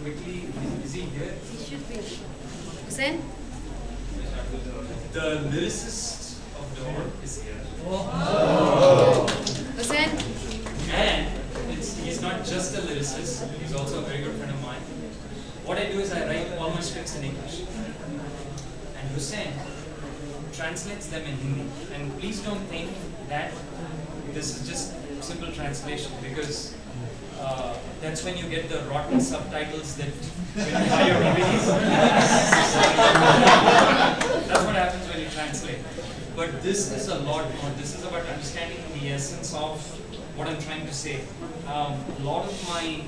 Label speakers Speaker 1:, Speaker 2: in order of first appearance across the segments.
Speaker 1: quickly, is he here?
Speaker 2: He should be. Hussain?
Speaker 1: The lyricist of Door is here.
Speaker 2: Hussain?
Speaker 1: And he's not just a lyricist, he's also a very good friend of mine. What I do is I write all my scripts in English. And Hussain translates them in Hindi. And please don't think that this is just simple translation, because that's when you get the rotten subtitles that when you buy your DVDs. That's what happens when you translate. But this is a lot more. This is about understanding the essence of what I'm trying to say. A lot of my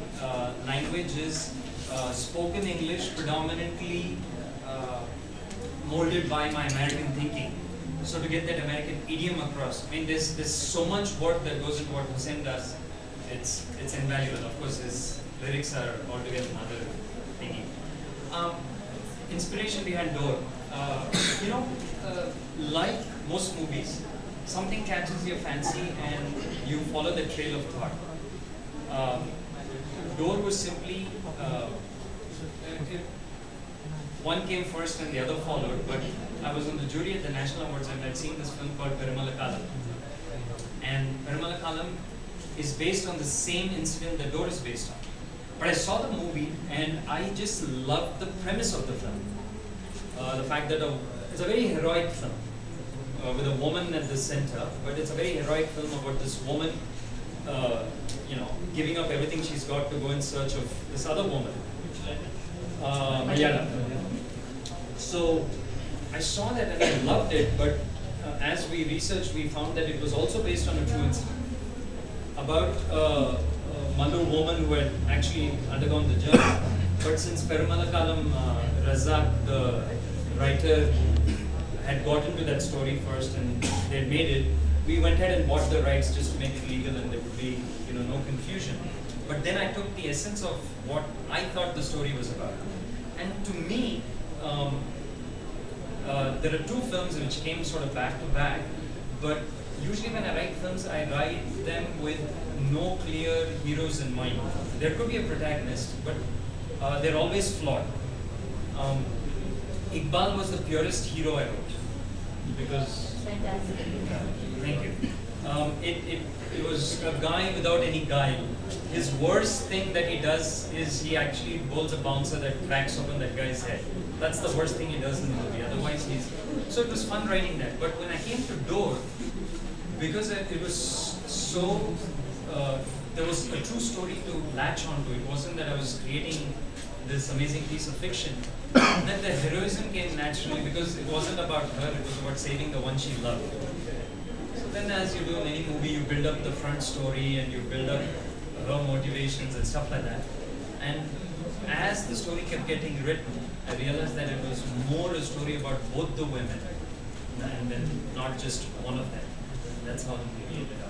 Speaker 1: language is spoken English, predominantly molded by my American thinking. So to get that American idiom across, I mean, there's so much work that goes into what Hussain does. It's invaluable. Of course, his lyrics are altogether another thingy. Inspiration behind Door. Like most movies, something catches your fancy and you follow the trail of thought. Door was simply one came first and the other followed, but I was on the jury at the National Awards and I'd seen this film called Perumal Kalam. And Perumal Kalam is based on the same incident that Door is based on. But I saw the movie and I just loved the premise of the film. The fact that it's a very heroic film with a woman at the center, but it's a very heroic film about this woman, giving up everything she's got to go in search of this other woman, Mayala. So I saw that and I loved it, but as we researched, we found that it was also based on a true incident about a Malu woman who had actually undergone the journey. But since Perumal Kalam, Razak, the writer, had got into that story first and they had made it, we went ahead and bought the rights just to make it legal and there would be no confusion. But then I took the essence of what I thought the story was about. And to me, there are two films which came sort of back to back, but usually when I write films, I write them with no clear heroes in mind. There could be a protagonist, but they're always flawed. Iqbal was the purest hero I wrote, because...
Speaker 2: Fantastic.
Speaker 1: Thank you. It was a guy without any guile. His worst thing that he does is he actually bowls a bouncer that cracks open that guy's head. That's the worst thing he does in the movie. Otherwise, so it was fun writing that. But when I came to Door, because it was so, there was a true story to latch onto. It wasn't that I was creating this amazing piece of fiction. Then the heroism came naturally because it wasn't about her, it was about saving the one she loved. So then as you do in any movie, you build up the front story and you build up her motivations and stuff like that. And as the story kept getting written, I realized that it was more a story about both the women and then not just one of them. That's how the movie ended up.